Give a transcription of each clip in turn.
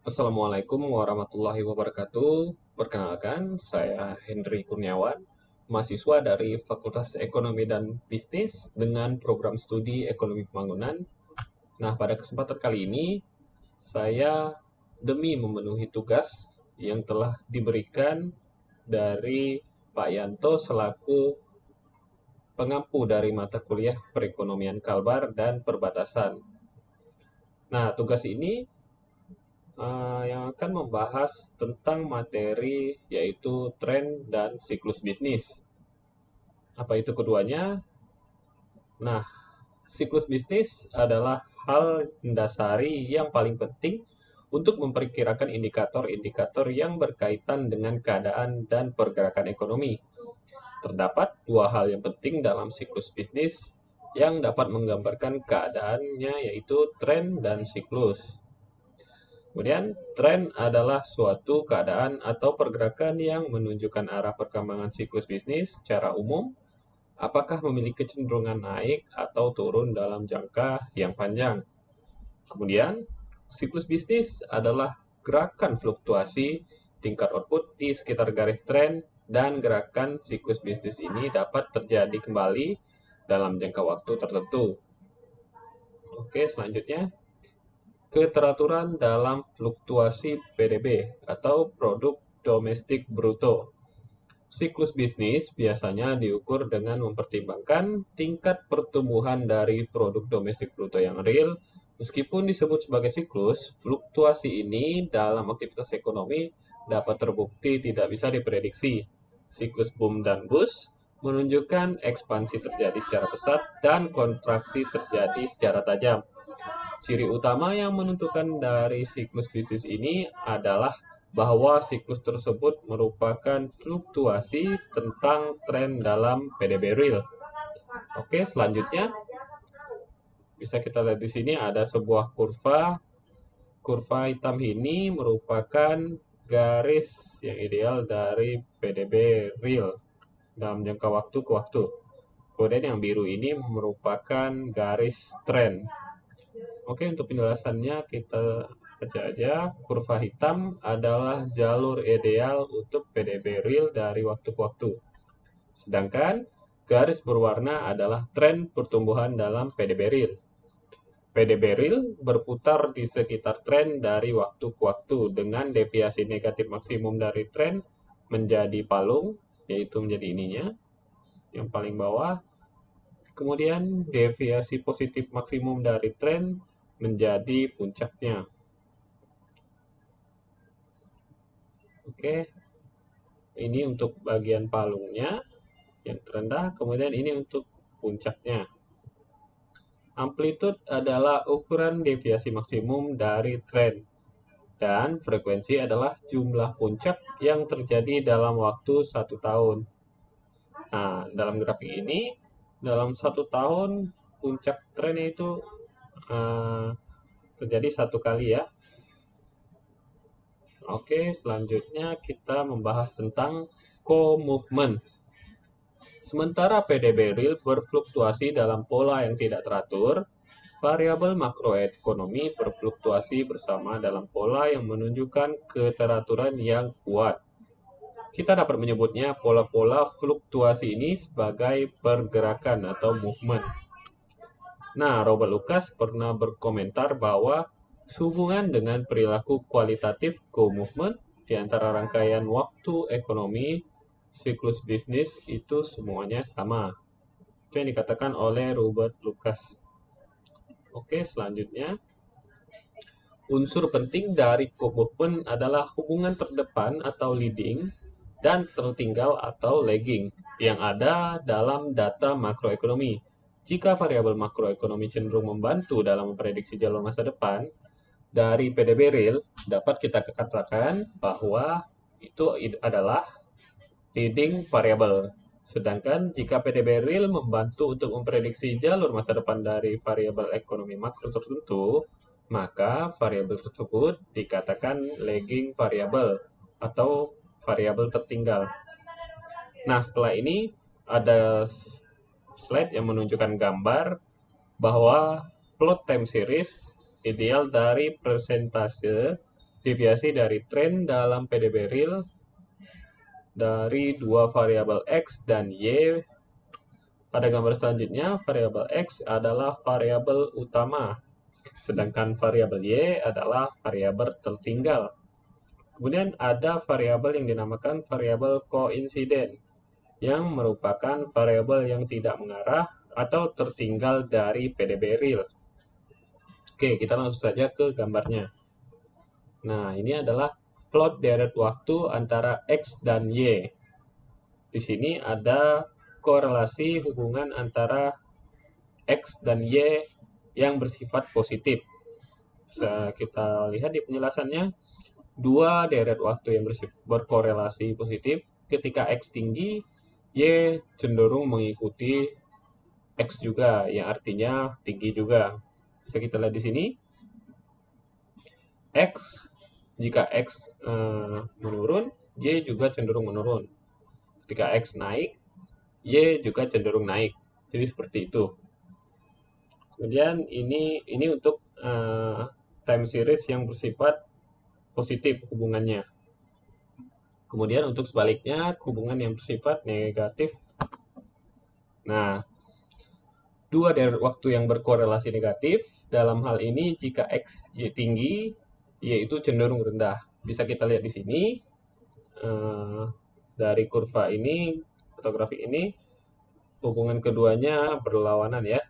Assalamualaikum warahmatullahi wabarakatuh. Perkenalkan, saya Hendry Kurniawan, mahasiswa dari Fakultas Ekonomi dan Bisnis dengan program studi Ekonomi Pembangunan. Nah, pada kesempatan kali ini, saya demi memenuhi tugas yang telah diberikan dari Pak Yanto selaku pengampu dari mata kuliah Perekonomian Kalbar dan Perbatasan. Nah, tugas ini yang akan membahas tentang materi yaitu tren dan siklus bisnis. Apa itu keduanya? Nah, siklus bisnis adalah hal mendasari yang paling penting untuk memperkirakan indikator-indikator yang berkaitan dengan keadaan dan pergerakan ekonomi. Terdapat dua hal yang penting dalam siklus bisnis yang dapat menggambarkan keadaannya, yaitu tren dan siklus. Kemudian, tren adalah suatu keadaan atau pergerakan yang menunjukkan arah perkembangan siklus bisnis secara umum, apakah memiliki kecenderungan naik atau turun dalam jangka yang panjang. Kemudian, siklus bisnis adalah gerakan fluktuasi tingkat output di sekitar garis tren, dan gerakan siklus bisnis ini dapat terjadi kembali dalam jangka waktu tertentu. Oke, selanjutnya. Keteraturan dalam fluktuasi PDB atau produk domestik bruto. Siklus bisnis biasanya diukur dengan mempertimbangkan tingkat pertumbuhan dari produk domestik bruto yang real. Meskipun disebut sebagai siklus, fluktuasi ini dalam aktivitas ekonomi dapat terbukti tidak bisa diprediksi. Siklus boom dan bust menunjukkan ekspansi terjadi secara pesat dan kontraksi terjadi secara tajam. Ciri utama yang menentukan dari siklus bisnis ini adalah bahwa siklus tersebut merupakan fluktuasi tentang tren dalam PDB real. Oke, selanjutnya bisa kita lihat di sini ada sebuah kurva. Kurva hitam ini merupakan garis yang ideal dari PDB real dalam jangka waktu ke waktu. Kemudian yang biru ini merupakan garis tren. Oke, untuk penjelasannya kita baca aja. Kurva hitam adalah jalur ideal untuk PDB real dari waktu ke waktu. Sedangkan garis berwarna adalah tren pertumbuhan dalam PDB real. PDB real berputar di sekitar tren dari waktu ke waktu dengan deviasi negatif maksimum dari tren menjadi palung, yaitu menjadi ininya, yang paling bawah. Kemudian deviasi positif maksimum dari tren menjadi puncaknya. Oke, ini untuk bagian palungnya yang terendah, kemudian ini untuk puncaknya. Amplitude adalah ukuran deviasi maksimum dari tren, dan frekuensi adalah jumlah puncak yang terjadi dalam waktu 1 tahun. Nah, dalam grafik ini, dalam 1 tahun puncak tren itu terjadi 1 kali ya. Oke, selanjutnya kita membahas tentang co-movement. Sementara PDB real berfluktuasi dalam pola yang tidak teratur, variabel makroekonomi berfluktuasi bersama dalam pola yang menunjukkan keteraturan yang kuat. Kita dapat menyebutnya pola-pola fluktuasi ini sebagai pergerakan atau movement. Nah, Robert Lucas pernah berkomentar bahwa sehubungan dengan perilaku kualitatif co-movement di antara rangkaian waktu ekonomi siklus bisnis itu semuanya sama. Itu yang dikatakan oleh Robert Lucas. Oke, selanjutnya. Unsur penting dari co-movement adalah hubungan terdepan atau leading dan tertinggal atau lagging yang ada dalam data makroekonomi. Jika variabel makroekonomi cenderung membantu dalam memprediksi jalur masa depan dari PDB real, dapat kita katakan bahwa itu adalah leading variable. Sedangkan jika PDB real membantu untuk memprediksi jalur masa depan dari variabel ekonomi makro tertentu, maka variabel tersebut dikatakan lagging variable atau variabel tertinggal. Nah, setelah ini ada slide yang menunjukkan gambar bahwa plot time series ideal dari persentase deviasi dari tren dalam PDB real dari dua variabel X dan Y. Pada gambar selanjutnya, variabel X adalah variabel utama, sedangkan variabel Y adalah variabel tertinggal. Kemudian ada variabel yang dinamakan variabel koinsiden, yang merupakan variabel yang tidak mengarah atau tertinggal dari PDB real. Oke, kita langsung saja ke gambarnya. Nah, ini adalah plot deret waktu antara X dan Y. Di sini ada korelasi hubungan antara X dan Y yang bersifat positif. Kita lihat di penjelasannya, dua deret waktu yang berkorelasi positif. Ketika X tinggi, Y cenderung mengikuti X juga, yang artinya tinggi juga. Bisa kita lihat di sini, jika X menurun, Y juga cenderung menurun. Ketika X naik, Y juga cenderung naik. Jadi seperti itu. Kemudian ini untuk time series yang bersifat positif hubungannya. Kemudian untuk sebaliknya, hubungan yang bersifat negatif. Nah, dua deret waktu yang berkorelasi negatif, dalam hal ini jika X Y tinggi, Y itu cenderung rendah. Bisa kita lihat di sini, dari kurva ini, atau grafik ini, hubungan keduanya berlawanan ya.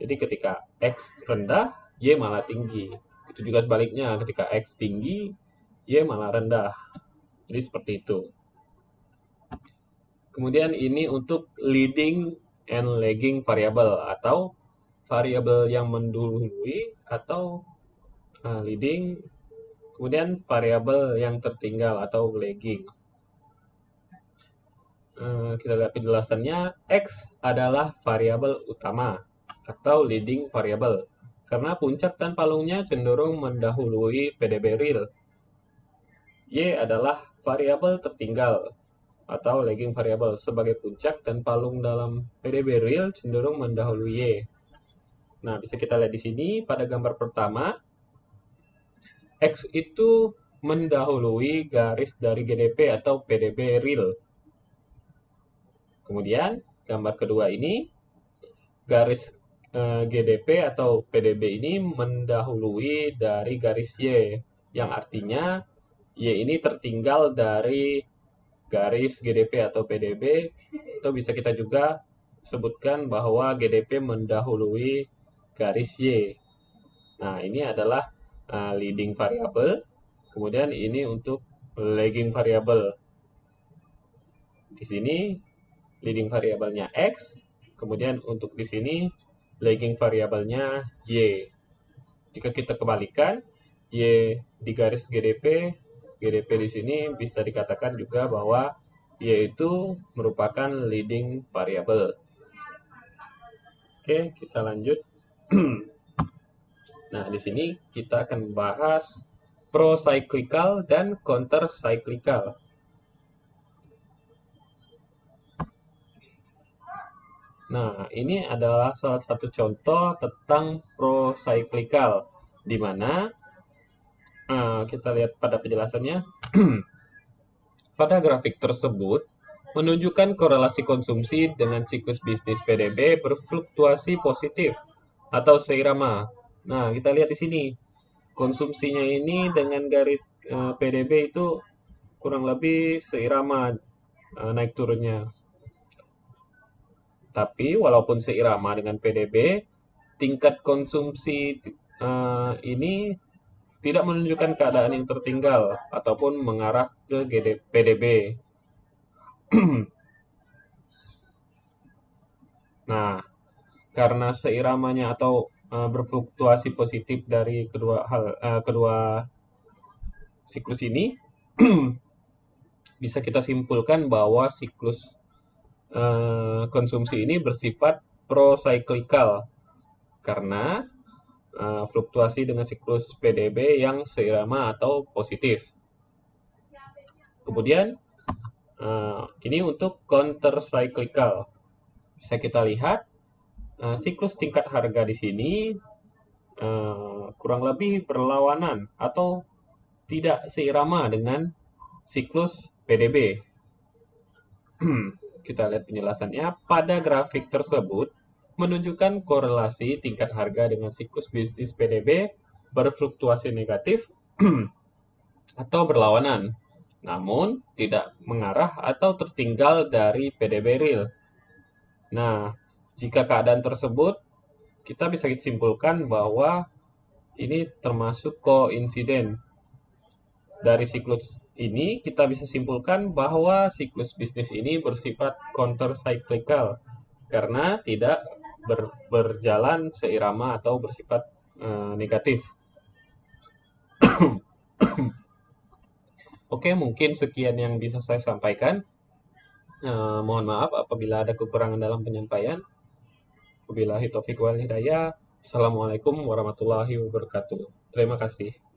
Jadi ketika X rendah, Y malah tinggi. Itu juga sebaliknya, ketika X tinggi, Y malah rendah. Jadi seperti itu. Kemudian ini untuk leading and lagging variable, atau variabel yang mendahului atau leading, kemudian variabel yang tertinggal atau lagging. Kita lihat penjelasannya, X adalah variabel utama atau leading variable karena puncak dan palungnya cenderung mendahului PDB real. Y adalah variabel tertinggal atau lagging variable sebagai puncak dan palung dalam PDB real cenderung mendahului Y. Nah, bisa kita lihat di sini pada gambar pertama, X itu mendahului garis dari GDP atau PDB real. Kemudian, gambar kedua ini, garis GDP atau PDB ini mendahului dari garis Y, yang artinya Y ini tertinggal dari garis GDP atau PDB, atau bisa kita juga sebutkan bahwa GDP mendahului garis Y. Nah, ini adalah leading variable. Kemudian ini untuk lagging variable. Di sini leading variabelnya X, kemudian untuk di sini lagging variabelnya Y. Jika kita kebalikan, Y di garis GDP, GDP di sini bisa dikatakan juga bahwa Y itu merupakan leading variable. Oke, kita lanjut. Nah, di sini kita akan membahas pro-cyclical dan counter-cyclical. Nah, ini adalah salah satu contoh tentang pro-cyclical, di mana kita lihat pada penjelasannya. Pada grafik tersebut, menunjukkan korelasi konsumsi dengan siklus bisnis PDB berfluktuasi positif atau seirama. Nah, kita lihat di sini. Konsumsinya ini dengan garis PDB itu kurang lebih seirama naik turunnya. Tapi walaupun seirama dengan PDB, tingkat konsumsi ini tidak menunjukkan keadaan yang tertinggal ataupun mengarah ke PDB. Nah, karena seiramanya atau berfluktuasi positif dari kedua siklus ini, bisa kita simpulkan bahwa siklus konsumsi ini bersifat pro-cyclical karena fluktuasi dengan siklus PDB yang seirama atau positif. Kemudian ini untuk counter-cyclical. Bisa kita lihat siklus tingkat harga di sini kurang lebih berlawanan atau tidak seirama dengan siklus PDB. Kita lihat penjelasannya. Pada grafik tersebut menunjukkan korelasi tingkat harga dengan siklus bisnis PDB berfluktuasi negatif atau berlawanan, namun tidak mengarah atau tertinggal dari PDB real. Nah, jika keadaan tersebut, kita bisa simpulkan bahwa ini termasuk koinsiden. Dari siklus ini, kita bisa simpulkan bahwa siklus bisnis ini bersifat counter-cyclical karena tidak berjalan seirama atau bersifat negatif. Oke, mungkin sekian yang bisa saya sampaikan. Mohon maaf apabila ada kekurangan dalam penyampaian. Wabillahi taufiq wal hidayah. Assalamualaikum warahmatullahi wabarakatuh. Terima kasih.